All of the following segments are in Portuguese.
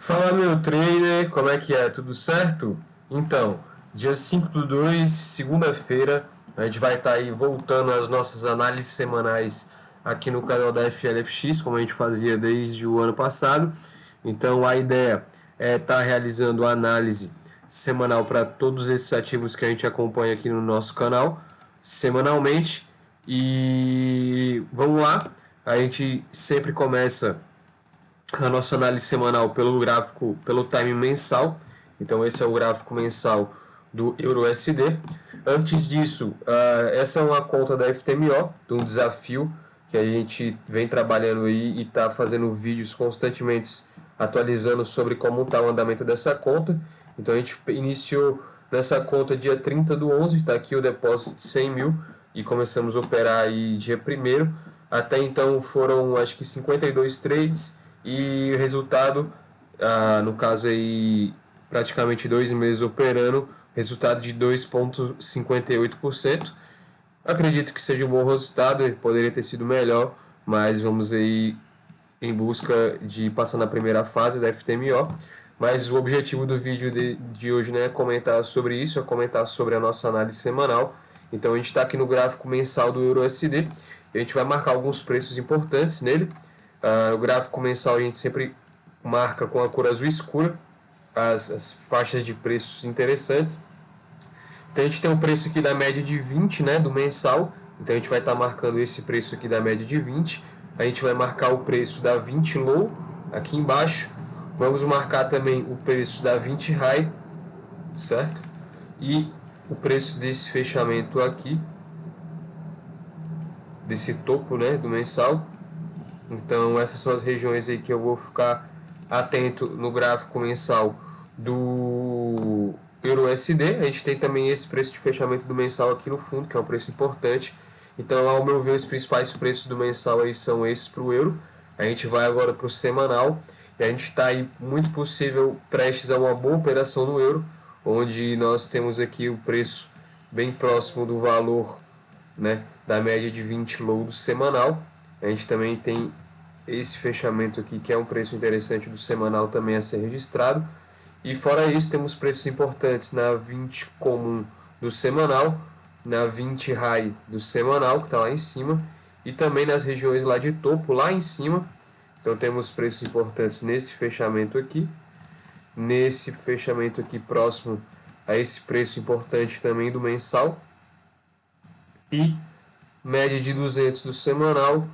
Fala meu trader, como é que é? Tudo certo? Então, dia 5/2, segunda-feira, a gente vai estar aí voltando às nossas análises semanais aqui no canal da FLFX, como a gente fazia desde o ano passado. Então, a ideia é estar realizando a análise semanal para todos esses ativos que a gente acompanha aqui no nosso canal, semanalmente. E vamos lá, a gente sempre começa a nossa análise semanal pelo gráfico, pelo time mensal. Então esse é o gráfico mensal do EURUSD. Antes disso, essa é uma conta da FTMO, de um desafio que a gente vem trabalhando aí e está fazendo vídeos constantemente atualizando sobre como está o andamento dessa conta. Então a gente iniciou nessa conta dia 30/11, está aqui o depósito de 100 mil e começamos a operar aí dia 1º. Até então foram acho que 52 trades e o resultado, no caso aí, praticamente 2 meses operando, resultado de 2,58%. Acredito que seja um bom resultado, ele poderia ter sido melhor, mas vamos aí em busca de passar na primeira fase da FTMO. Mas o objetivo do vídeo de hoje não é comentar sobre isso, é comentar sobre a nossa análise semanal. Então a gente está aqui no gráfico mensal do EURUSD, a gente vai marcar alguns preços importantes nele. No gráfico mensal a gente sempre marca com a cor azul escura as faixas de preços interessantes. Então a gente tem um preço aqui da média de 20, né, do mensal. Então a gente vai estar marcando esse preço aqui da média de 20. A gente vai marcar o preço da 20 low aqui embaixo. Vamos marcar também o preço da 20 high, certo? E o preço desse fechamento aqui, desse topo, né, do mensal. Então essas são as regiões aí que eu vou ficar atento no gráfico mensal do EURUSD. A gente tem também esse preço de fechamento do mensal aqui no fundo, que é um preço importante. Então, ao meu ver, os principais preços do mensal aí são esses para o euro. A gente vai agora para o semanal e a gente está aí muito possível prestes a uma boa operação no euro, onde nós temos aqui o preço bem próximo do valor, né, da média de 20 low do semanal. A gente também tem esse fechamento aqui, que é um preço interessante do semanal também a ser registrado. E fora isso, temos preços importantes na 20 comum do semanal, na 20 high do semanal, que está lá em cima, e também nas regiões lá de topo, lá em cima. Então temos preços importantes nesse fechamento aqui, nesse fechamento aqui próximo a esse preço importante também do mensal, e média de 200 do semanal,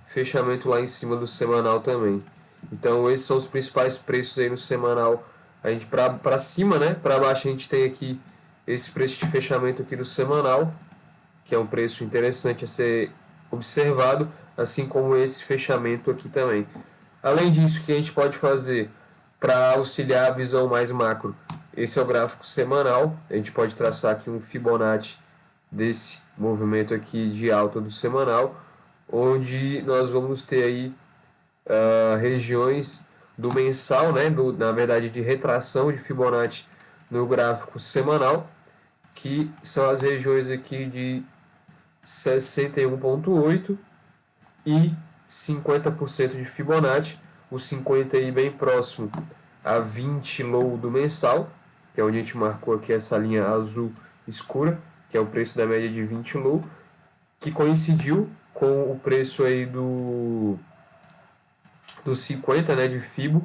fechamento lá em cima do semanal também. Então esses são os principais preços aí no semanal. A gente para cima, né? Para baixo a gente tem aqui esse preço de fechamento aqui do semanal, que é um preço interessante a ser observado, assim como esse fechamento aqui também. Além disso, o que a gente pode fazer para auxiliar a visão mais macro? Esse é o gráfico semanal. A gente pode traçar aqui um Fibonacci desse movimento aqui de alta do semanal, onde nós vamos ter aí regiões do mensal, né, na verdade de retração de Fibonacci no gráfico semanal, que são as regiões aqui de 61,8 e 50% de Fibonacci, o 50 aí bem próximo a 20 low do mensal, que é onde a gente marcou aqui essa linha azul escura, que é o preço da média de 20 low, que coincidiu com o preço aí do 50, né, de Fibo,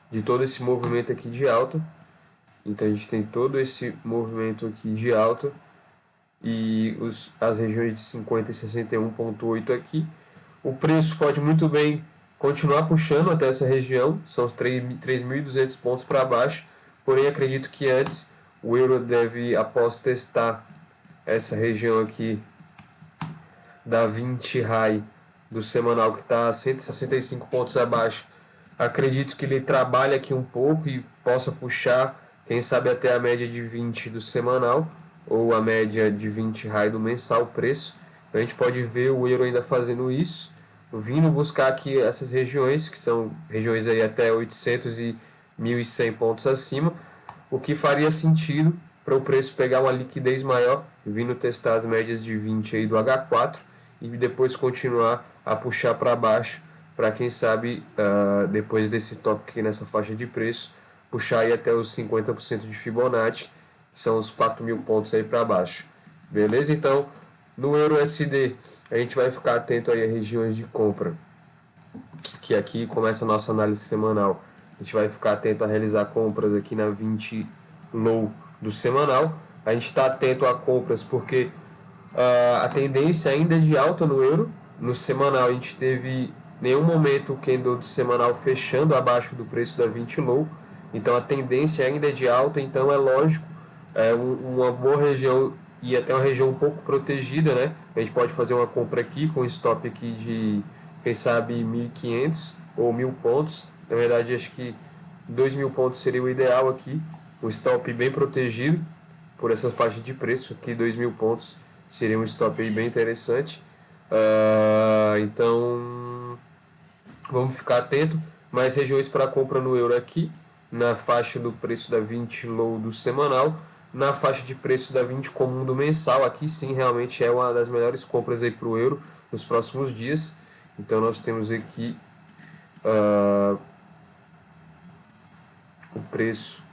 de todo esse movimento aqui de alta. Então a gente tem todo esse movimento aqui de alta e as regiões de 50 e 61,8 aqui. O preço pode muito bem continuar puxando até essa região, são os 3.200 pontos para baixo, porém acredito que antes o euro deve, após testar essa região aqui da 20 high do semanal, que está a 165 pontos abaixo, acredito que ele trabalhe aqui um pouco e possa puxar, quem sabe até a média de 20 do semanal ou a média de 20 high do mensal preço. Então a gente pode ver o euro ainda fazendo isso, vindo buscar aqui essas regiões, que são regiões aí até 800 e 1.100 pontos acima, o que faria sentido para o preço pegar uma liquidez maior, vindo testar as médias de 20 aí do H4 e depois continuar a puxar para baixo para quem sabe, depois desse top aqui nessa faixa de preço, puxar aí até os 50% de Fibonacci, que são os 4.000 pontos aí para baixo. Beleza? Então, no Euro USD, a gente vai ficar atento aí a regiões de compra, que aqui começa a nossa análise semanal. A gente vai ficar atento a realizar compras aqui na 20 low do semanal. A gente está atento a compras porque a tendência ainda é de alta no euro. No semanal a gente teve nenhum momento o candle do semanal fechando abaixo do preço da 20 low. Então a tendência ainda é de alta, então é lógico, uma boa região e até uma região um pouco protegida, né? A gente pode fazer uma compra aqui com stop aqui de, quem sabe, 1.500 ou 1.000 pontos. Na verdade, acho que 2.000 pontos seria o ideal aqui. Um stop bem protegido por essa faixa de preço aqui, 2.000 pontos seria um stop aí bem interessante. Então, vamos ficar atento. Mais regiões para compra no euro aqui, na faixa do preço da 20 low do semanal, na faixa de preço da 20 comum do mensal. Aqui sim, realmente é uma das melhores compras aí para o euro nos próximos dias. Então, nós temos aqui o preço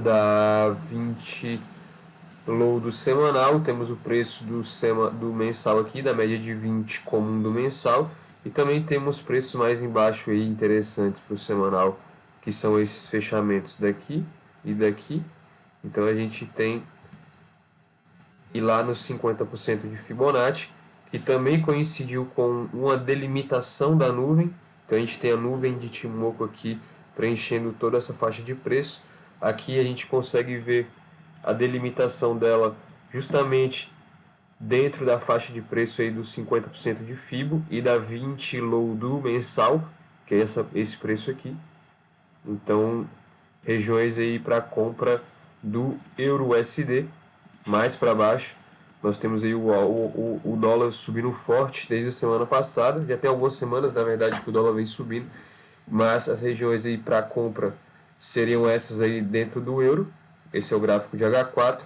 da 20 low do semanal, temos o preço do mensal aqui, da média de 20 comum do mensal, e também temos preços mais embaixo aí interessantes para o semanal, que são esses fechamentos daqui e daqui. Então a gente tem e lá nos 50% de Fibonacci, que também coincidiu com uma delimitação da nuvem. Então a gente tem a nuvem de Timoco aqui preenchendo toda essa faixa de preço. Aqui a gente consegue ver a delimitação dela justamente dentro da faixa de preço aí dos 50% de Fibo e da 20 low do mensal, que é esse preço aqui. Então, regiões aí para compra do Euro USD, mais para baixo. Nós temos aí o dólar subindo forte desde a semana passada, já tem algumas semanas, na verdade, que o dólar vem subindo, mas as regiões aí para compra seriam essas aí dentro do euro. Esse é o gráfico de H4.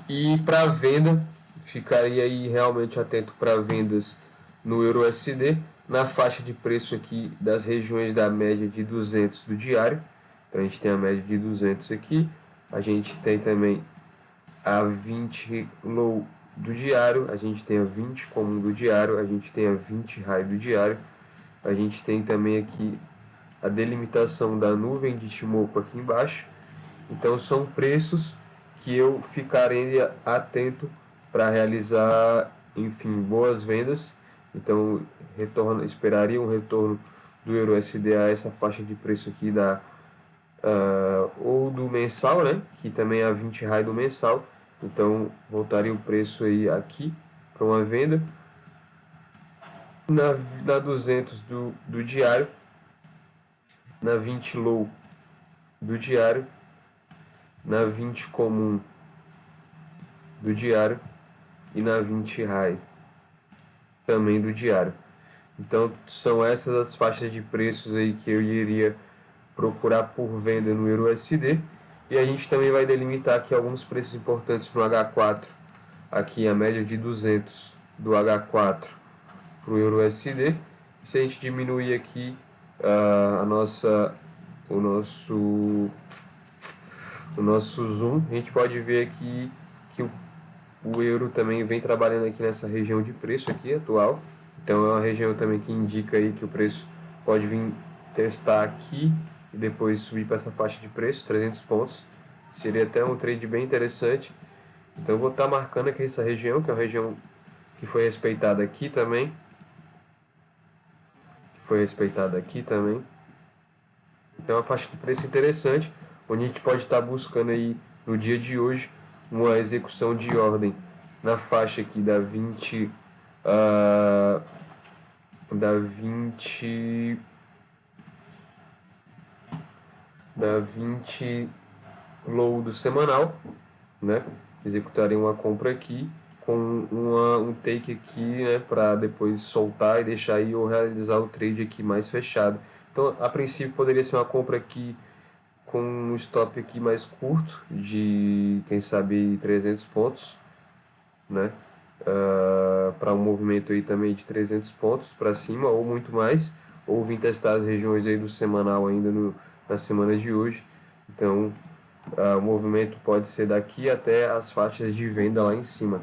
E para venda, ficaria aí realmente atento para vendas no Euro USD, na faixa de preço aqui das regiões da média de 200 do diário. Então a gente tem a média de 200 aqui, a gente tem também a 20 low do diário, a gente tem a 20 comum do diário, a gente tem a 20 high do diário, a gente tem também aqui a delimitação da nuvem de Shimoku aqui embaixo. Então são preços que eu ficarei atento para realizar, enfim, boas vendas. Então esperaria um retorno do Euro USD a essa faixa de preço aqui ou do mensal, né? Que também é a 20 high do mensal. Então voltaria o preço aí aqui para uma venda na 200 do diário, na 20 low do diário, na 20 comum do diário e na 20 high também do diário. Então são essas as faixas de preços aí que eu iria procurar por venda no Euro USD, e a gente também vai delimitar aqui alguns preços importantes no H4, aqui a média de 200 do H4 para o Euro USD. Se a gente diminuir aqui o nosso zoom, a gente pode ver aqui que o euro também vem trabalhando aqui nessa região de preço aqui atual. Então é uma região também que indica aí que o preço pode vir testar aqui e depois subir para essa faixa de preço, 300 pontos. Seria até um trade bem interessante. Então eu vou estar marcando aqui essa região, que é uma região que foi respeitada aqui também. Então é uma faixa de preço interessante, onde a gente pode estar buscando aí no dia de hoje uma execução de ordem na faixa aqui da 20 da 20 low do semanal, né? Executarei uma compra aqui com um take aqui, né, para depois soltar e deixar aí ou realizar o trade aqui mais fechado. Então, a princípio poderia ser uma compra aqui com um stop aqui mais curto de, quem sabe, 300 pontos. né? Para um movimento aí também de 300 pontos para cima ou muito mais, ou vim testar as regiões aí do semanal ainda na semana de hoje. Então, o movimento pode ser daqui até as faixas de venda lá em cima.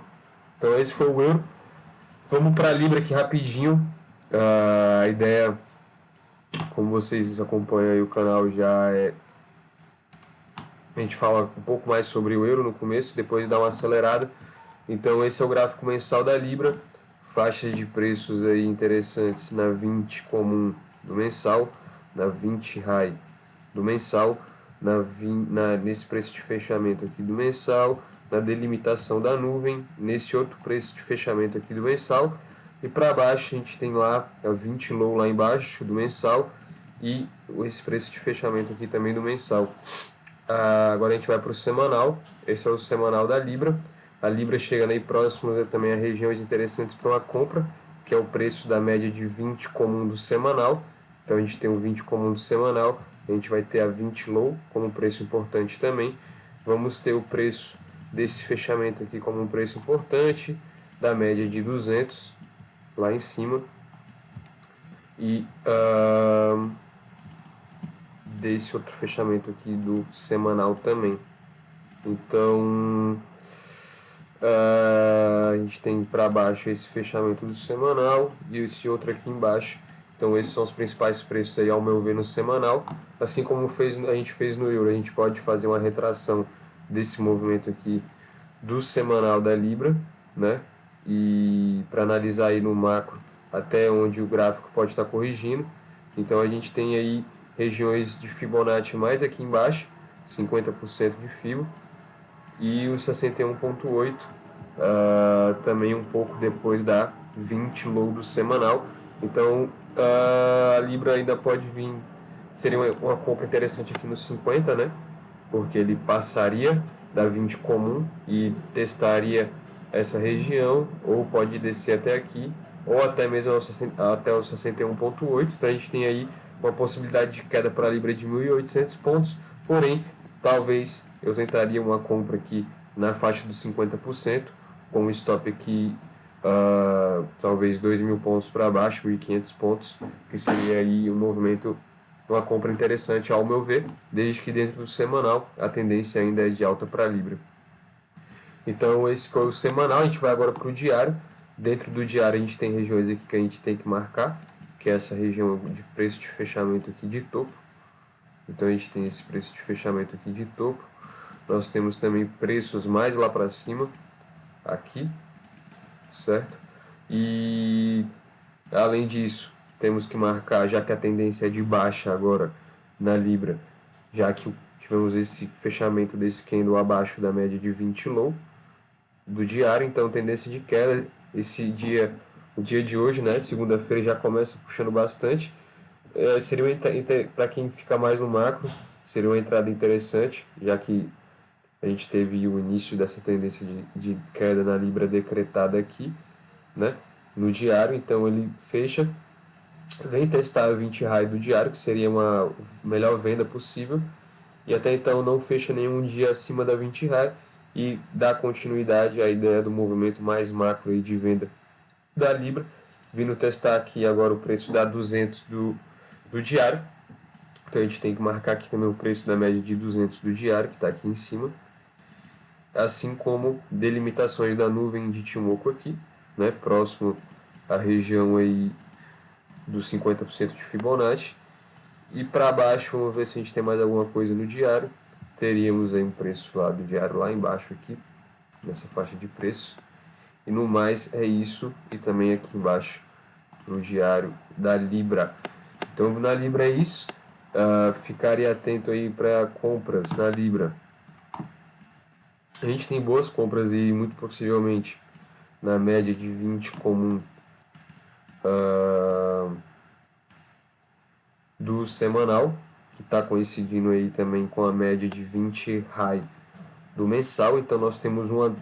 Então, esse foi o euro. Vamos para a Libra aqui rapidinho. A ideia, como vocês acompanham aí o canal, já é a gente fala um pouco mais sobre o euro no começo, depois dá uma acelerada. Então esse é o gráfico mensal da Libra, faixas de preços aí interessantes na 20 comum do mensal, na 20 high do mensal, nesse preço de fechamento aqui do mensal, na delimitação da nuvem, nesse outro preço de fechamento aqui do mensal, e para baixo a gente tem lá a 20 low lá embaixo do mensal e esse preço de fechamento aqui também do mensal. Agora a gente vai para o semanal. Esse é o semanal da Libra. A Libra chega aí próximo também a regiões interessantes para uma compra, que é o preço da média de 20 comum do semanal. Então a gente tem o 20 comum do semanal, a gente vai ter a 20 low como um preço importante também. Vamos ter o preço desse fechamento aqui como um preço importante, da média de 200 lá em cima. E desse outro fechamento aqui do semanal também. Então a gente tem para baixo esse fechamento do semanal e esse outro aqui embaixo. Então esses são os principais preços aí ao meu ver no semanal. Assim como a gente fez no euro, a gente pode fazer uma retração desse movimento aqui do semanal da Libra, né? E para analisar aí no macro até onde o gráfico pode estar corrigindo. Então a gente tem aí regiões de Fibonacci mais aqui embaixo, 50% de Fibo, e o 61,8 também um pouco depois da 20 low do semanal. Então a Libra ainda pode vir, seria uma compra interessante aqui no 50, né? Porque ele passaria da 20 comum e testaria essa região, ou pode descer até aqui, ou até mesmo até o 61,8. Então a gente tem aí uma possibilidade de queda para a Libra de 1.800 pontos, porém, talvez eu tentaria uma compra aqui na faixa dos 50%, com um stop aqui talvez 2.000 pontos para baixo, 1.500 pontos, que seria aí um movimento, uma compra interessante ao meu ver, desde que dentro do semanal a tendência ainda é de alta para a Libra. Então esse foi o semanal, a gente vai agora para o diário. Dentro do diário a gente tem regiões aqui que a gente tem que marcar, que é essa região de preço de fechamento aqui de topo. Então a gente tem esse preço de fechamento aqui de topo. Nós temos também preços mais lá para cima, aqui, certo? E além disso, temos que marcar, já que a tendência é de baixa agora na Libra, já que tivemos esse fechamento desse candle abaixo da média de 20 low do diário, então tendência de queda. Esse dia, o dia de hoje, né, segunda-feira, já começa puxando bastante. Seria para quem fica mais no macro, seria uma entrada interessante, já que a gente teve o início dessa tendência de queda na Libra decretada aqui, né, no diário. Então ele fecha, vem testar a 20 high do diário, que seria uma melhor venda possível, e até então não fecha nenhum dia acima da 20 high e dá continuidade à ideia do movimento mais macro aí de venda da Libra, vindo testar aqui agora o preço da 200 do diário. Então a gente tem que marcar aqui também o preço da média de 200 do diário, que está aqui em cima, assim como delimitações da nuvem de Ichimoku aqui, né, próximo à região aí dos 50% de Fibonacci. E para baixo, vamos ver se a gente tem mais alguma coisa no diário. Teríamos aí um preço lá do diário lá embaixo aqui, nessa faixa de preço. E no mais é isso, e também aqui embaixo no diário da Libra. Então na Libra é isso. Ficaria atento aí para compras na Libra. A gente tem boas compras e muito possivelmente na média de 20 comum do semanal, que está coincidindo aí também com a média de 20 high do mensal. Então nós temos uma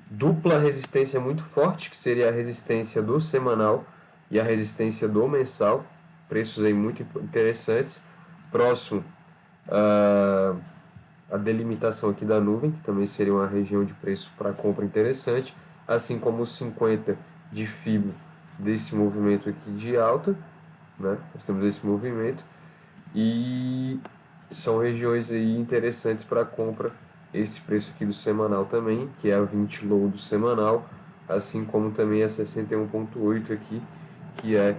dupla resistência muito forte, que seria a resistência do semanal e a resistência do mensal. Preços aí muito interessantes. Próximo a delimitação aqui da nuvem, que também seria uma região de preço para compra interessante. assim como os 50 de FIBO desse movimento aqui de alta, né? Nós temos esse movimento e são regiões aí interessantes para compra. Esse preço aqui do semanal também, que é a 20 low do semanal, assim como também a 61,8 aqui, que é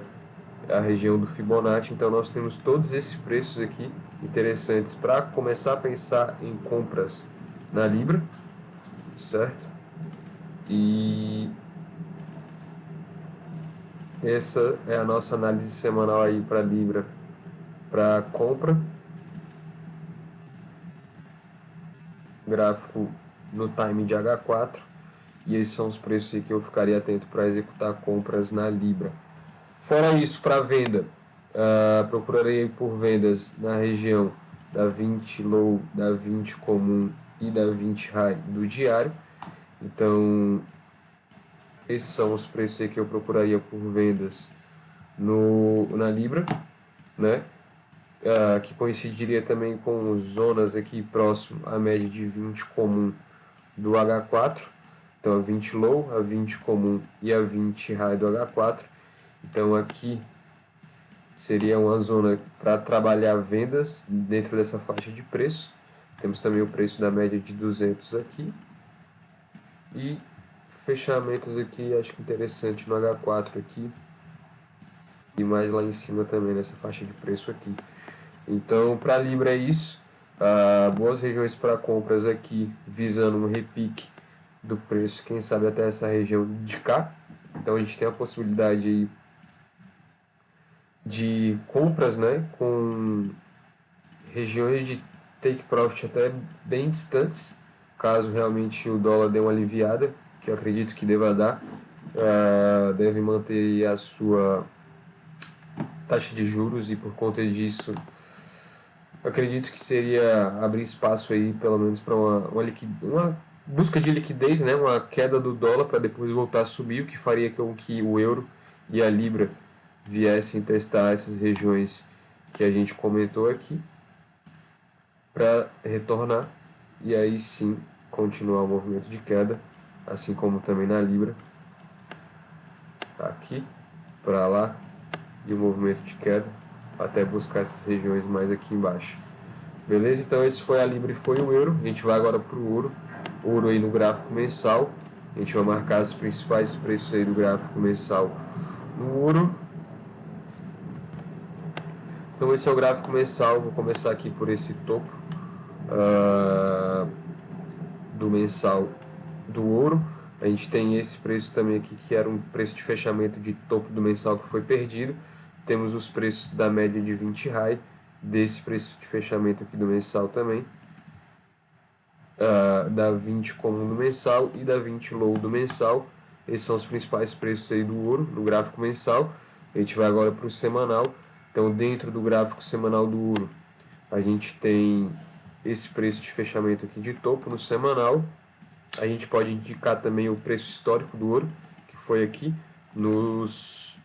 a região do Fibonacci. Então nós temos todos esses preços aqui interessantes para começar a pensar em compras na Libra, certo? E essa é a nossa análise semanal aí para Libra para compra. Gráfico no time de H4. E esses são os preços aí que eu ficaria atento para executar compras na Libra. Fora isso, para venda, procurarei por vendas na região da 20 low, da 20 comum e da 20 high do diário. Então, esses são os preços aí que eu procuraria por vendas na Libra, né? Que coincidiria também com zonas aqui próximo à média de 20 comum do H4. Então a 20 low, a 20 comum e a 20 high do H4. Então aqui seria uma zona para trabalhar vendas dentro dessa faixa de preço. Temos também o preço da média de 200 aqui. E fechamentos aqui, acho que interessante no H4 aqui. E mais lá em cima também nessa faixa de preço aqui. Então para Libra é isso. Boas regiões para compras aqui, visando um repique do preço, quem sabe até essa região de cá. Então a gente tem a possibilidade aí de compras, né, com regiões de take profit até bem distantes, caso realmente o dólar dê uma aliviada, que eu acredito que deva dar. Deve manter a sua taxa de juros e por conta disso acredito que seria abrir espaço aí pelo menos para uma busca de liquidez, né, uma queda do dólar para depois voltar a subir, o que faria com que o euro e a libra viessem testar essas regiões que a gente comentou aqui para retornar e aí sim continuar o movimento de queda, assim como também na libra, aqui para lá, e o movimento de queda até buscar essas regiões mais aqui embaixo. Beleza? Então esse foi a Libra e foi o euro. A gente vai agora para o ouro. Ouro aí no gráfico mensal. A gente vai marcar os principais preços aí do gráfico mensal no ouro. Então esse é o gráfico mensal. Vou começar aqui por esse topo do mensal do ouro. A gente tem esse preço também aqui, que era um preço de fechamento de topo do mensal que foi perdido. Temos os preços da média de 20 high, desse preço de fechamento aqui do mensal também. Da 20 comum do mensal e da 20 low do mensal. Esses são os principais preços aí do ouro no gráfico mensal. A gente vai agora para o semanal. Então, dentro do gráfico semanal do ouro, a gente tem esse preço de fechamento aqui de topo no semanal. A gente pode indicar também o preço histórico do ouro, que foi aqui nos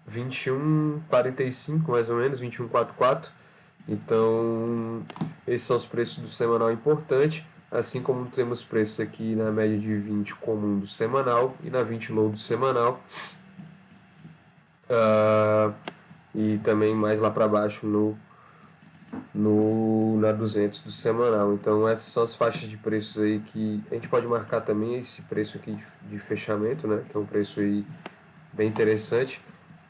21,45 mais ou menos, 21,44. Então, esses são os preços do semanal importante, assim como temos preços aqui na média de 20 comum do semanal e na 20 low do semanal. E também mais lá para baixo na 200 do semanal. Então essas são as faixas de preços aí que a gente pode marcar também esse preço aqui de fechamento, né, que é um preço aí bem interessante,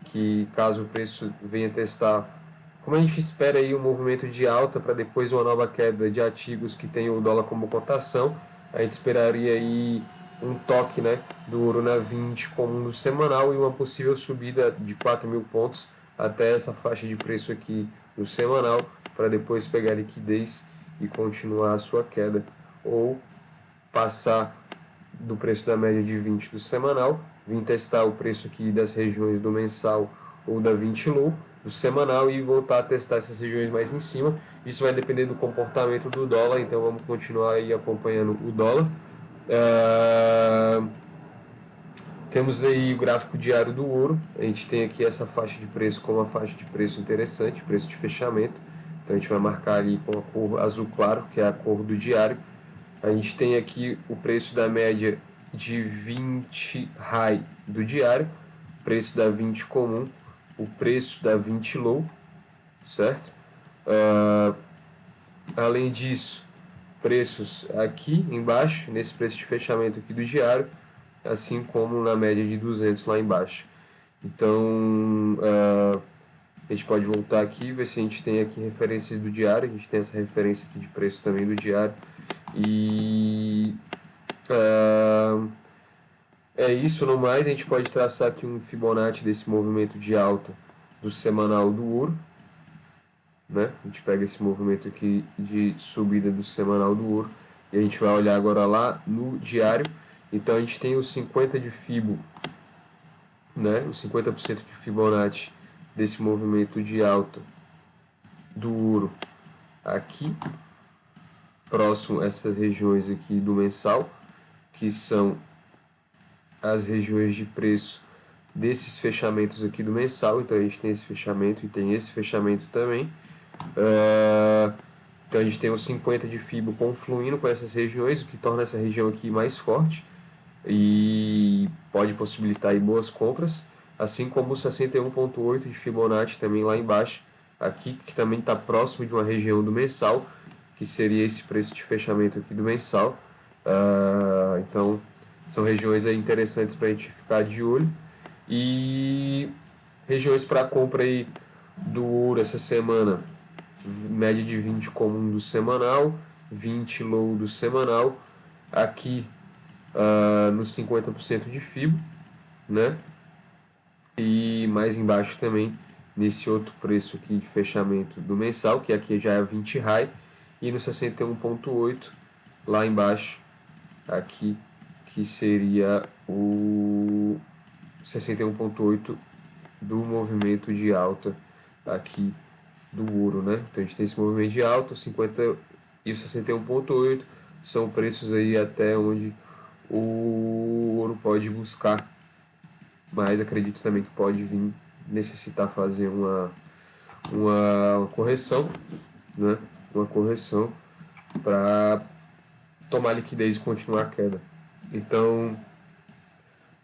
que caso o preço venha testar, como a gente espera aí um movimento de alta para depois uma nova queda de ativos que tem o dólar como cotação, a gente esperaria aí um toque, né, do ouro na 20 comum do semanal e uma possível subida de 4.000 pontos até essa faixa de preço aqui no semanal, para depois pegar liquidez e continuar a sua queda, ou passar do preço da média de 20 do semanal, vir testar o preço aqui das regiões do mensal ou da 20 low do semanal e voltar a testar essas regiões mais em cima. Isso vai depender do comportamento do dólar, então vamos continuar aí acompanhando o dólar. Temos aí o gráfico diário do ouro. A gente tem aqui essa faixa de preço como uma faixa de preço interessante, preço de fechamento. Então a gente vai marcar ali com a cor azul claro, que é a cor do diário. A gente tem aqui o preço da média de 20 high do diário, preço da 20 comum, o preço da 20 low, certo? Além disso, preços aqui embaixo, nesse preço de fechamento aqui do diário, assim como na média de 200 lá embaixo. Então, a gente pode voltar aqui e ver se a gente tem aqui referências do diário. A gente tem essa referência aqui de preço também do diário. E é isso, no mais. A gente pode traçar aqui um Fibonacci desse movimento de alta do semanal do ouro. Né? A gente pega esse movimento aqui de subida do semanal do ouro e a gente vai olhar agora lá no diário. Então a gente tem os 50 de Fibo, né? Os 50% de Fibonacci desse movimento de alta do ouro aqui, próximo a essas regiões aqui do mensal, que são as regiões de preço desses fechamentos aqui do mensal. Então a gente tem esse fechamento e tem esse fechamento também. Então a gente tem os 50 de Fibo confluindo com essas regiões, o que torna essa região aqui mais forte e pode possibilitar aí boas compras, assim como o 61.8 de Fibonacci também lá embaixo, aqui que também está próximo de uma região do mensal, que seria esse preço de fechamento aqui do mensal. Então são regiões aí interessantes para a gente ficar de olho. E regiões para compra aí do ouro essa semana, média de 20 comum do semanal, 20 low do semanal, aqui nos 50% de FIBO, né? E mais embaixo também nesse outro preço aqui de fechamento do mensal, que aqui já é 20 high, e no 61.8 lá embaixo, aqui que seria o 61.8 do movimento de alta aqui do ouro, né? Então a gente tem esse movimento de alta, 50 e o 61.8 são preços aí até onde o ouro pode buscar, mas acredito também que pode vir necessitar fazer uma correção, né? Uma correção para tomar liquidez e continuar a queda. Então,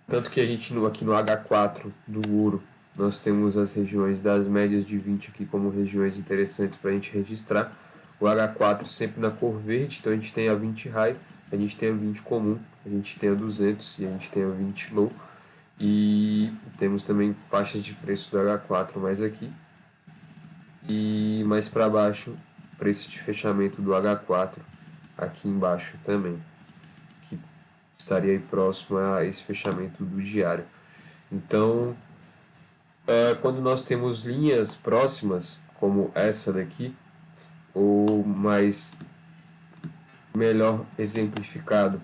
tanto que a gente aqui no H4 do ouro, nós temos as regiões das médias de 20 aqui como regiões interessantes para a gente registrar. O H4 sempre na cor verde, então a gente tem a 20 high, a gente tem a 20 comum, a gente tem a 200 e a gente tem a 20 low. E temos também faixas de preço do H4 mais aqui. E mais para baixo, preço de fechamento do H4 aqui embaixo também, que estaria aí próximo a esse fechamento do diário. Então, quando nós temos linhas próximas, como essa daqui, ou mais melhor exemplificado,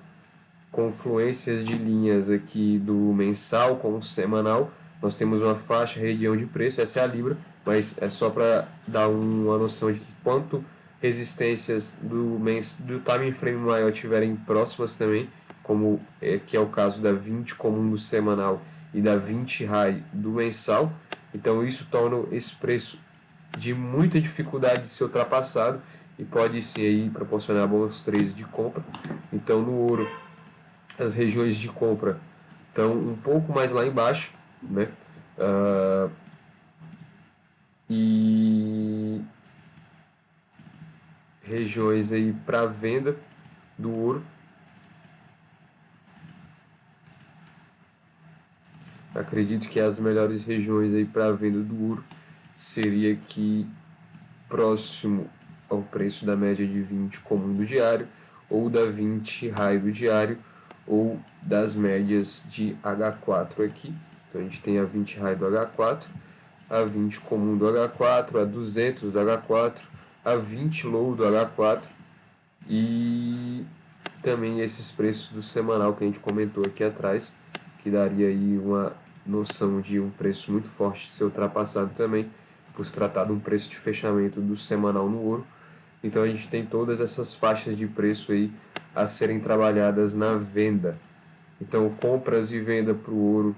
confluências de linhas aqui do mensal com o semanal, nós temos uma faixa região de preço, essa é a Libra, mas é só para dar uma noção de que quanto resistências do time frame maior tiverem próximas também, como que é o caso da 20 comum do semanal e da 20 high do mensal. Então isso torna esse preço de muita dificuldade de ser ultrapassado e pode sim aí proporcionar bons trades de compra. Então no ouro as regiões de compra estão um pouco mais lá embaixo, né? E regiões aí para venda do ouro. Acredito que as melhores regiões aí para venda do ouro seria aqui próximo ao preço da média de 20 comum do diário, ou da 20 high do diário, ou das médias de H4 aqui. Então a gente tem a 20 high do H4, a 20 comum do H4, a 200 do H4, a 20 low do H4 e também esses preços do semanal que a gente comentou aqui atrás, que daria aí uma noção de um preço muito forte de ser ultrapassado também, por se tratar de um preço de fechamento do semanal no ouro. Então a gente tem todas essas faixas de preço aí a serem trabalhadas na venda. Então compras e venda para o ouro,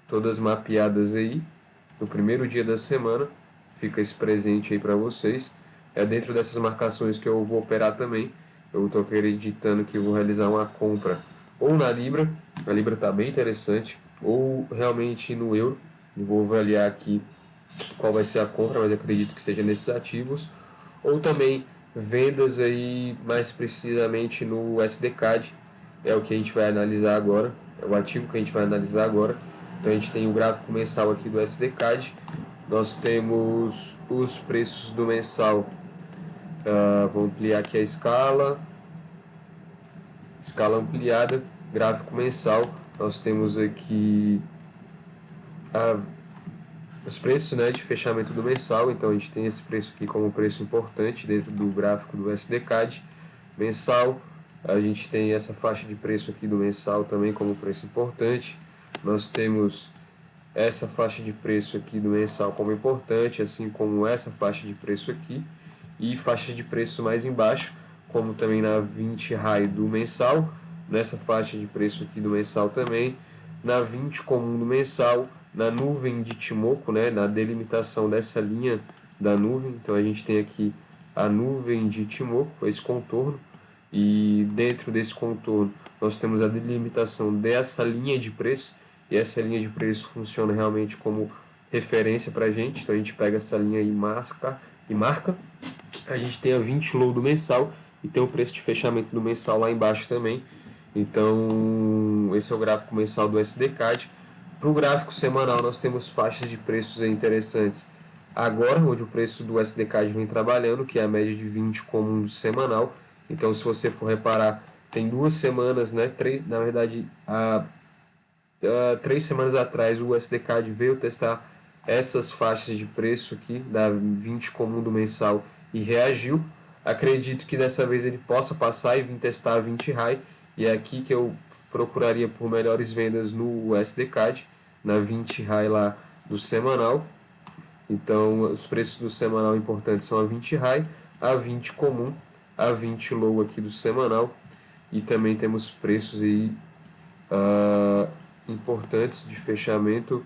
todas mapeadas aí no primeiro dia da semana, fica esse presente aí para vocês. É dentro dessas marcações que eu vou operar também. Eu estou acreditando que vou realizar uma compra ou na Libra, a Libra está bem interessante, ou realmente no euro. Eu vou avaliar aqui qual vai ser a compra, mas acredito que seja nesses ativos, ou também vendas aí mais precisamente no SDCAD, é o que a gente vai analisar agora, é o ativo que a gente vai analisar agora. Então a gente tem o gráfico mensal aqui do SDCAD, nós temos os preços do mensal, vou ampliar aqui a escala ampliada, gráfico mensal, nós temos aqui a os preços, né, de fechamento do mensal. Então a gente tem esse preço aqui como preço importante dentro do gráfico do SDCAD mensal. A gente tem essa faixa de preço aqui do mensal também como preço importante. Nós temos essa faixa de preço aqui do mensal como importante, assim como essa faixa de preço aqui, e faixas de preço mais embaixo, como também na 20 RAI do mensal, nessa faixa de preço aqui do mensal também, na 20 comum do mensal, na nuvem de Timoco, né, na delimitação dessa linha da nuvem. Então a gente tem aqui a nuvem de Timoco, esse contorno, e dentro desse contorno nós temos a delimitação dessa linha de preço, e essa linha de preço funciona realmente como referência para a gente. Então a gente pega essa linha e marca. A gente tem a 20 low do mensal e tem o preço de fechamento do mensal lá embaixo também. Então esse é o gráfico mensal do SDCAD. Para o gráfico semanal nós temos faixas de preços interessantes agora, onde o preço do SDCAD vem trabalhando, que é a média de 20 comum do semanal. Então se você for reparar, tem 2 semanas, né? Na verdade, há 3 semanas atrás o SDCAD veio testar essas faixas de preço aqui da 20 comum do mensal e reagiu. Acredito que dessa vez ele possa passar e vir testar a 20 high, e é aqui que eu procuraria por melhores vendas no SDCAD, na 20 high lá do semanal. Então os preços do semanal importantes são a 20 high, a 20 comum, a 20 low aqui do semanal, e também temos preços aí importantes de fechamento.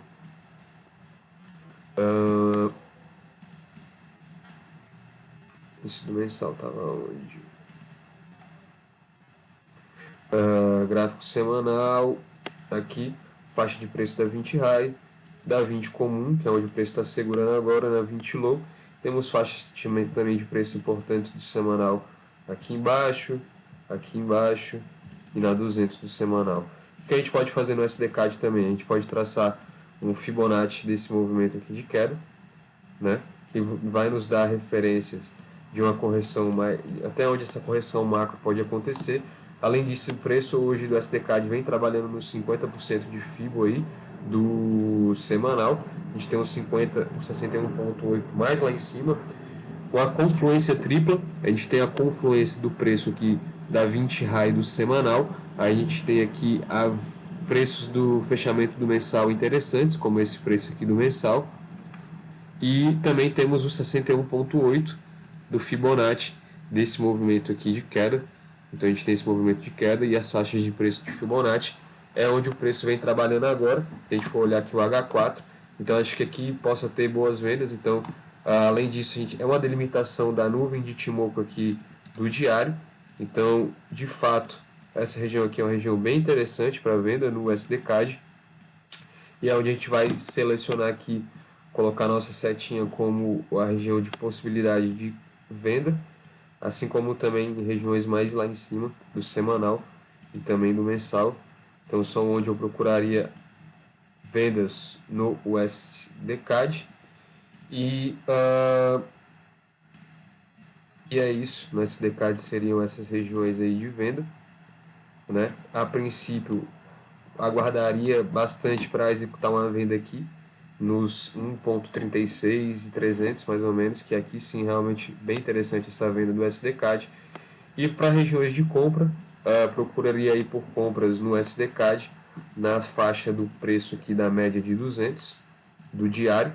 Isso do mensal estava onde? Gráfico semanal, aqui, faixa de preço da 20 high, da 20 comum, que é onde o preço está segurando agora, na 20 low. Temos faixas também de preço importantes do semanal aqui embaixo e na 200 do semanal. O que a gente pode fazer no SDCAD também? A gente pode traçar um Fibonacci desse movimento aqui de queda, né? Que vai nos dar referências de uma correção até onde essa correção macro pode acontecer. Além disso, o preço hoje do SDCAD vem trabalhando nos 50% de FIBO aí do semanal. A gente tem uns 61,8 mais lá em cima, com a confluência tripla. A gente tem a confluência do preço aqui da 20 high do semanal. A gente tem aqui preços do fechamento do mensal interessantes, como esse preço aqui do mensal. E também temos o 61,8 do Fibonacci desse movimento aqui de queda. Então a gente tem esse movimento de queda e as faixas de preço de Fibonacci é onde o preço vem trabalhando agora. Se a gente for olhar aqui o H4, então acho que aqui possa ter boas vendas. Então, além disso, é uma delimitação da nuvem de Timoco aqui do diário. Então, de fato, essa região aqui é uma região bem interessante para venda no SDCAD. E é onde a gente vai selecionar aqui, colocar nossa setinha como a região de possibilidade de venda, assim como também em regiões mais lá em cima do semanal e também do mensal. Então são onde eu procuraria vendas no USDCAD. E é isso, no SDCAD seriam essas regiões aí de venda, né? A princípio aguardaria bastante para executar uma venda aqui nos 1.36 e 300 mais ou menos, que aqui sim realmente bem interessante essa venda do SDCAD. E para regiões de compra, procuraria ir por compras no SDCAD na faixa do preço aqui da média de 200 do diário.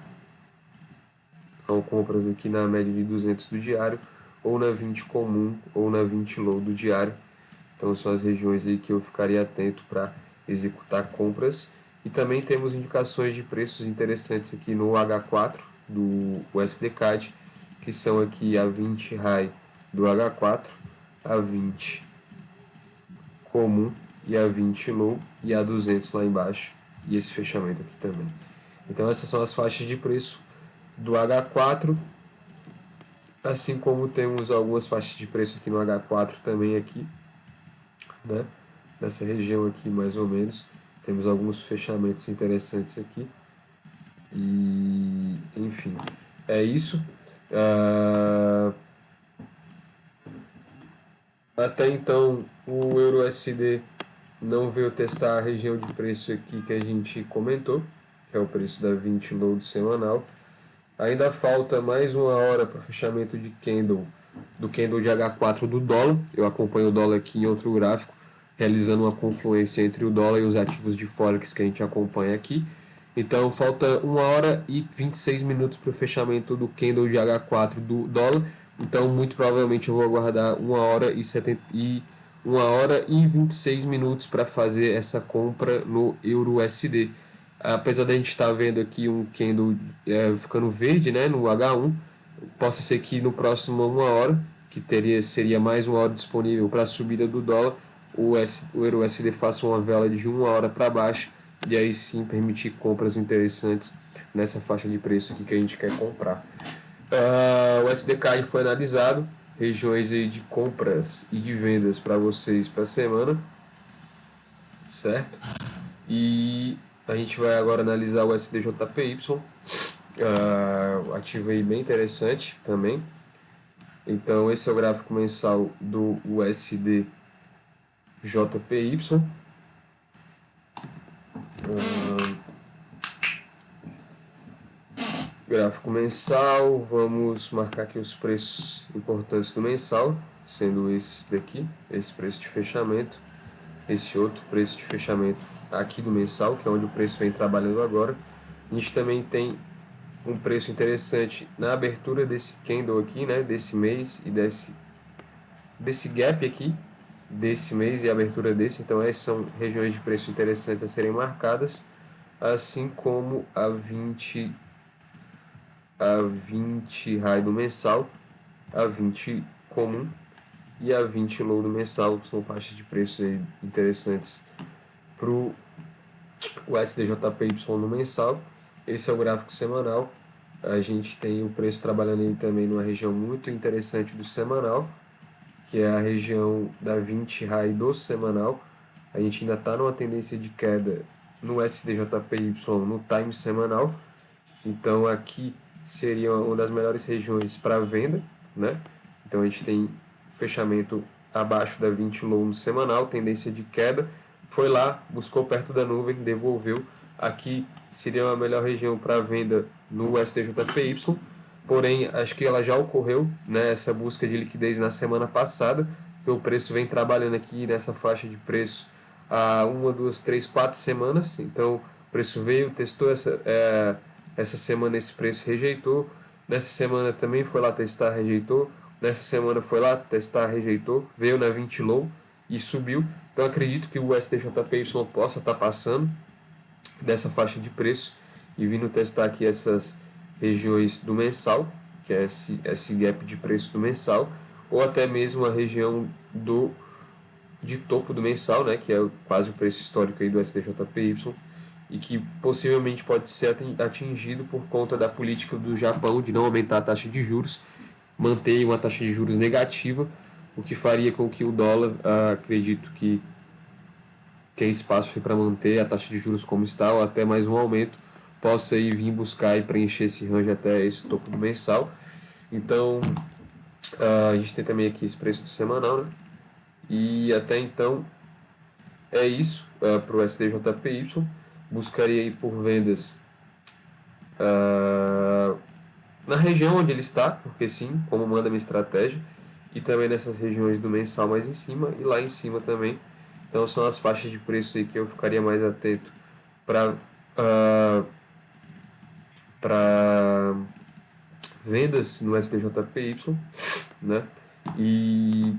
Então compras aqui na média de 200 do diário, ou na 20 comum ou na 20 low do diário. Então são as regiões aí que eu ficaria atento para executar compras. E também temos indicações de preços interessantes aqui no H4 do USDCAD, que são aqui a 20 high do H4, a 20 comum e a 20 low e a 200 lá embaixo e esse fechamento aqui também. Então essas são as faixas de preço do H4, assim como temos algumas faixas de preço aqui no H4 também aqui, né? Nessa região aqui mais ou menos, temos alguns fechamentos interessantes aqui e enfim, é isso. Até então o EURUSD não veio testar a região de preço aqui que a gente comentou, que é o preço da 20 load semanal. Ainda falta mais uma hora para o fechamento de candle, do candle de H4 do dólar. Eu acompanho o dólar aqui em outro gráfico, realizando uma confluência entre o dólar e os ativos de Forex que a gente acompanha aqui. Então falta 1 hora e 26 minutos para o fechamento do candle de H4 do dólar. Então muito provavelmente eu vou aguardar 1 hora e 26 minutos para fazer essa compra no EURUSD. Apesar da gente estar vendo aqui um candle ficando verde, né, no H1, possa ser que no próximo 1 hora, que seria mais 1 hora disponível para a subida do dólar, o EURUSD faça uma vela de 1 hora para baixo e aí sim permitir compras interessantes nessa faixa de preço aqui que a gente quer comprar. O SDK foi analisado, regiões aí de compras e de vendas para vocês para a semana, certo? E a gente vai agora analisar o SDJPY, ativo aí bem interessante também. Então esse é o gráfico mensal do USDJPY. Gráfico mensal, vamos marcar aqui os preços importantes do mensal, sendo esses daqui, esse preço de fechamento, esse outro preço de fechamento aqui do mensal, que é onde o preço vem trabalhando agora. A gente também tem um preço interessante na abertura desse candle aqui, né, desse mês e desse gap aqui, desse mês e a abertura desse. Então essas são regiões de preço interessantes a serem marcadas, assim como a 20 high do mensal, a 20 comum e a 20 low do mensal, que são faixas de preços aí interessantes para o SDJPY no mensal. Esse é o gráfico semanal. A gente tem o preço trabalhando aí também numa região muito interessante do semanal, que é a região da 20 high do semanal. A gente ainda está numa tendência de queda no SDJPY no time semanal. Então aqui seria uma das melhores regiões para venda, né? Então a gente tem fechamento abaixo da 20 low no semanal, tendência de queda, foi lá, buscou perto da nuvem, devolveu. Aqui seria uma melhor região para venda no STJPY, porém acho que ela já ocorreu, né, essa busca de liquidez na semana passada, que o preço vem trabalhando aqui nessa faixa de preço há 1, 2, 3, 4 semanas. Então o preço veio, testou essa semana esse preço rejeitou, nessa semana também foi lá testar, rejeitou, nessa semana foi lá testar, rejeitou, veio na 20 low e subiu. Então acredito que o STJPY possa estar passando dessa faixa de preço e vindo testar aqui essas regiões do mensal, que é esse gap de preço do mensal, ou até mesmo a região de topo do mensal, né, que é quase o preço histórico aí do STJPY, e que possivelmente pode ser atingido por conta da política do Japão de não aumentar a taxa de juros, manter uma taxa de juros negativa, o que faria com que o dólar, acredito que tem espaço para manter a taxa de juros como está, ou até mais um aumento, possa ir vir buscar e preencher esse range até esse topo do mensal. Então, a gente tem também aqui esse preço do semanal, né? E até então é isso para o SDJPY. Buscaria aí por vendas na região onde ele está, porque sim, como manda a minha estratégia, e também nessas regiões do mensal mais em cima e lá em cima também. Então são as faixas de preço aí que eu ficaria mais atento para para vendas no STJPY, né? E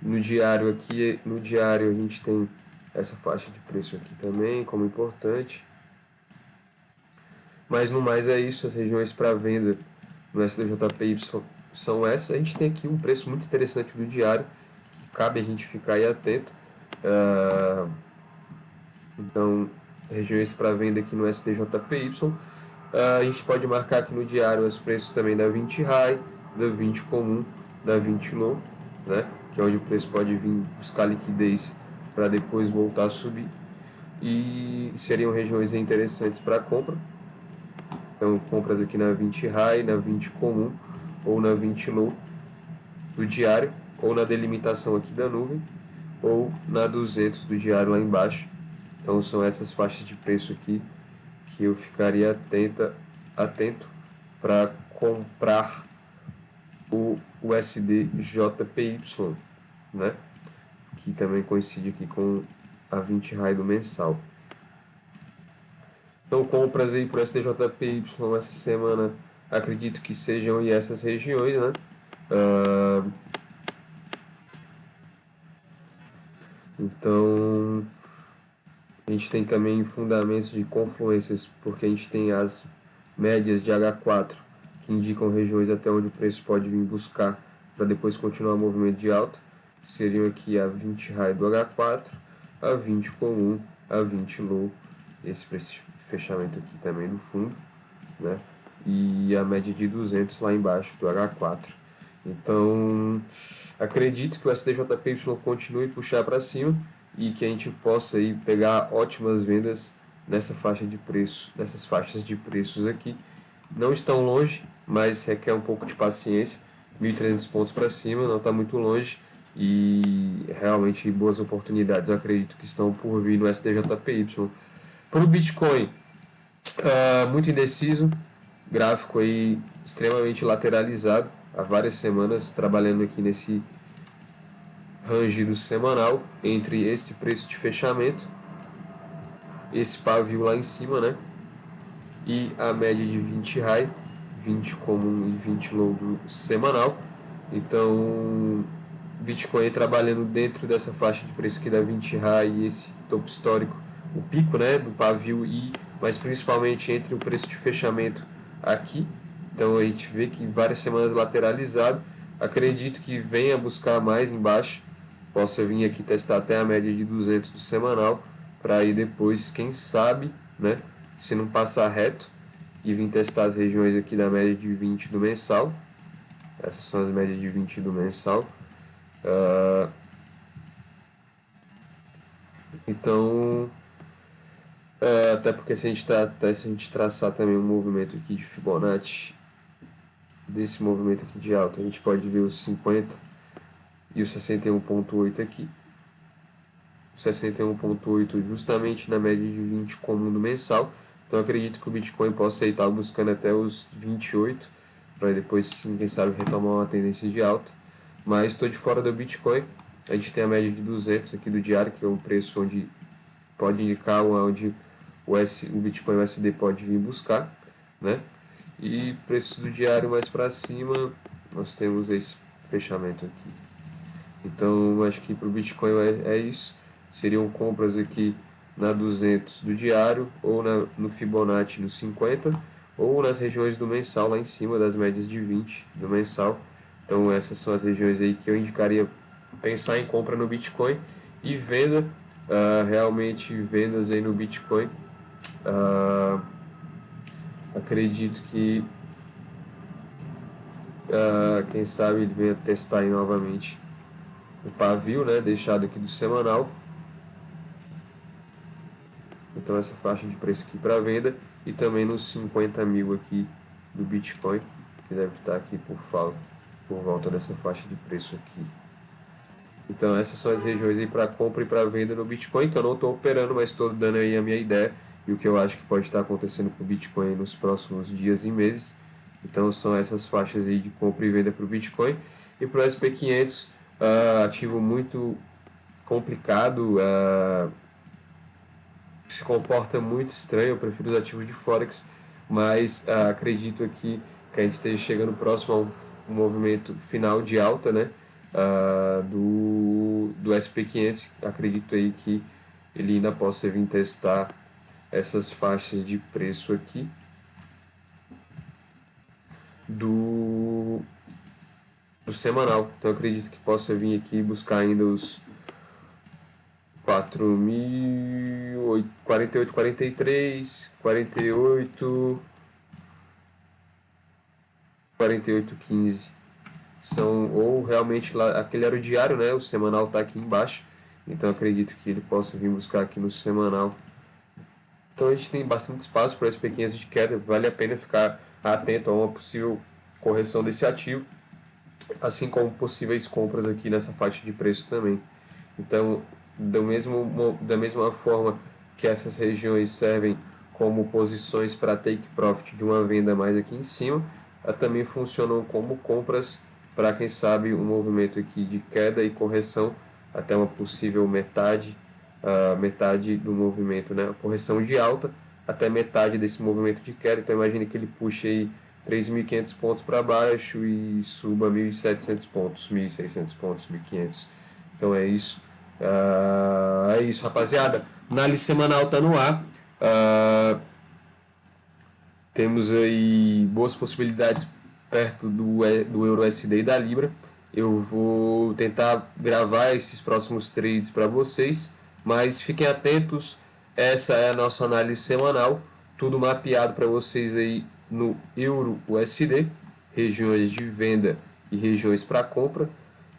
no diário aqui, no diário a gente tem essa faixa de preço aqui também como importante. Mas no mais é isso, as regiões para venda no SDJPY são essas. A gente tem aqui um preço muito interessante do diário, que cabe a gente ficar aí atento. Então, regiões para venda aqui no SDJPY. A gente pode marcar aqui no diário os preços também da 20 High, da 20 Comum, da 20 Low, né? Que é onde o preço pode vir buscar liquidez para depois voltar a subir. E seriam regiões interessantes para compra. Então, compras aqui na 20 High, na 20 Comum ou na 20 Low do diário, ou na delimitação aqui da nuvem, ou na 200 do diário lá embaixo. Então, são essas faixas de preço aqui que eu ficaria atento para comprar o USD JPY, né? Que também coincide aqui com a 20 High do mensal. Então, compras aí para o SDJPY essa semana, acredito que sejam aí essas regiões, né? Então, a gente tem também fundamentos de confluências, porque a gente tem as médias de H4, que indicam regiões até onde o preço pode vir buscar para depois continuar o movimento de alta. Seriam aqui a 20 high do H4, a 20 comum, a 20 low, esse fechamento aqui também do fundo, né? E a média de 200 lá embaixo do H4. Então, acredito que o SDJPY continue a puxar para cima e que a gente possa aí pegar ótimas vendas nessa faixa de preço, nessas faixas de preços aqui. Não estão longe, mas requer um pouco de paciência. 1.300 pontos para cima, não está muito longe e realmente boas oportunidades, eu acredito que estão por vir no SDJPY. Para o Bitcoin, muito indeciso, gráfico aí extremamente lateralizado, há várias semanas trabalhando aqui nesse rangido semanal entre esse preço de fechamento, esse pavio lá em cima, né? E a média de 20 high, 20 comum e 20 low do semanal. Então, Bitcoin trabalhando dentro dessa faixa de preço aqui da 20 high e esse topo histórico, o pico, né, do pavio mas principalmente entre o preço de fechamento aqui. Então a gente vê que várias semanas lateralizado. Acredito que venha buscar mais embaixo, possa vir aqui testar até a média de 200 do semanal, para aí depois, quem sabe, né, se não passar reto e vir testar as regiões aqui da média de 20 do mensal. Essas são as médias de 20 do mensal. Então, até porque se a gente traçar também um movimento aqui de Fibonacci, desse movimento aqui de alta, a gente pode ver os 50 e o 61.8 aqui. O 61.8 justamente na média de 20 comum do mensal. Então acredito que o Bitcoin possa estar buscando até os 28, para depois, sim, quem sabe, retomar uma tendência de alta. Mas estou de fora do Bitcoin. A gente tem a média de 200 aqui do diário, que é um preço onde pode indicar onde o Bitcoin USD pode vir buscar, né? E preço do diário mais para cima, nós temos esse fechamento aqui. Então, acho que para o Bitcoin é isso. Seriam compras aqui na 200 do diário, ou no Fibonacci no 50, ou nas regiões do mensal, lá em cima das médias de 20 do mensal. Então, essas são as regiões aí que eu indicaria pensar em compra no Bitcoin e venda, realmente vendas aí no Bitcoin. Acredito que quem sabe ele venha testar aí novamente o pavio, né, deixado aqui do semanal. Então essa faixa de preço aqui para venda e também nos 50 mil aqui do Bitcoin, que deve estar aqui por volta dessa faixa de preço aqui. Então essas são as regiões aí para compra e para venda no Bitcoin, que eu não estou operando, mas estou dando aí a minha ideia e o que eu acho que pode estar acontecendo com o Bitcoin nos próximos dias e meses. Então são essas faixas aí de compra e venda para o Bitcoin. E para o SP500, ativo muito complicado, se comporta muito estranho, eu prefiro os ativos de Forex, mas acredito aqui que a gente esteja chegando próximo ao movimento final de alta, né, do SP500. Acredito aí que ele ainda possa vir testar essas faixas de preço aqui do semanal. Então eu acredito que possa vir aqui buscar ainda os 48, 43, 48, 48, 15. São, ou realmente lá, aquele era o diário, né? O semanal tá aqui embaixo. Então eu acredito que ele possa vir buscar aqui no semanal. Então a gente tem bastante espaço para as pequenas de queda. Vale a pena ficar atento a uma possível correção desse ativo, assim como possíveis compras aqui nessa faixa de preço também. Então, da mesma forma que essas regiões servem como posições para take profit de uma venda mais aqui em cima, também funcionam como compras para, quem sabe, um movimento aqui de queda e correção até uma possível metade do movimento, né? A correção de alta até metade desse movimento de queda. Então imagine que ele puxe aí 3.500 pontos para baixo e suba 1.700 pontos, 1.600 pontos, 1.500. Então é isso. É isso, rapaziada. Análise semanal tá no ar. Temos aí boas possibilidades perto do Euro USD e da Libra. Eu vou tentar gravar esses próximos trades para vocês, mas fiquem atentos. Essa é a nossa análise semanal, tudo mapeado para vocês aí no Euro USD, regiões de venda e regiões para compra.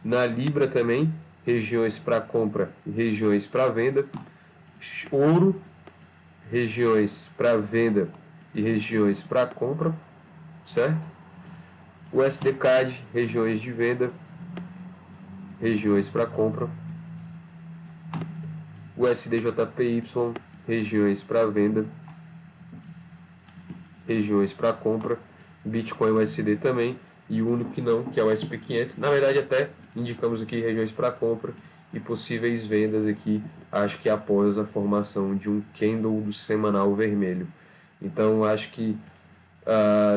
Na Libra também, regiões para compra e regiões para venda. Ouro, regiões para venda e regiões para compra, certo? O SDCAD, regiões de venda, regiões para compra. O SDJPY, regiões para venda, regiões para compra. Bitcoin USD também. E o único que não, que é o SP500. Na verdade, até indicamos aqui regiões para compra e possíveis vendas aqui, acho que após a formação de um candle do semanal vermelho. Então, acho que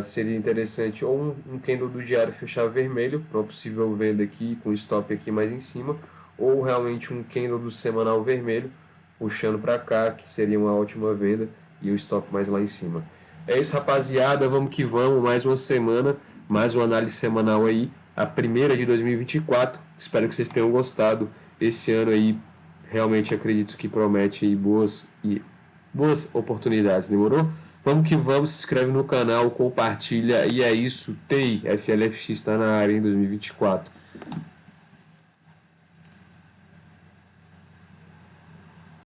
seria interessante ou um candle do diário fechar vermelho para uma possível venda aqui, com stop aqui mais em cima, ou realmente um candle do semanal vermelho puxando para cá, que seria uma ótima venda, e o stop mais lá em cima. É isso, rapaziada, vamos que vamos, mais uma semana, mais uma análise semanal aí, a primeira de 2024. Espero que vocês tenham gostado. Esse ano aí realmente acredito que promete aí boas oportunidades, demorou? Vamos que vamos, se inscreve no canal, compartilha, e é isso, TI, FLFX está na área em 2024.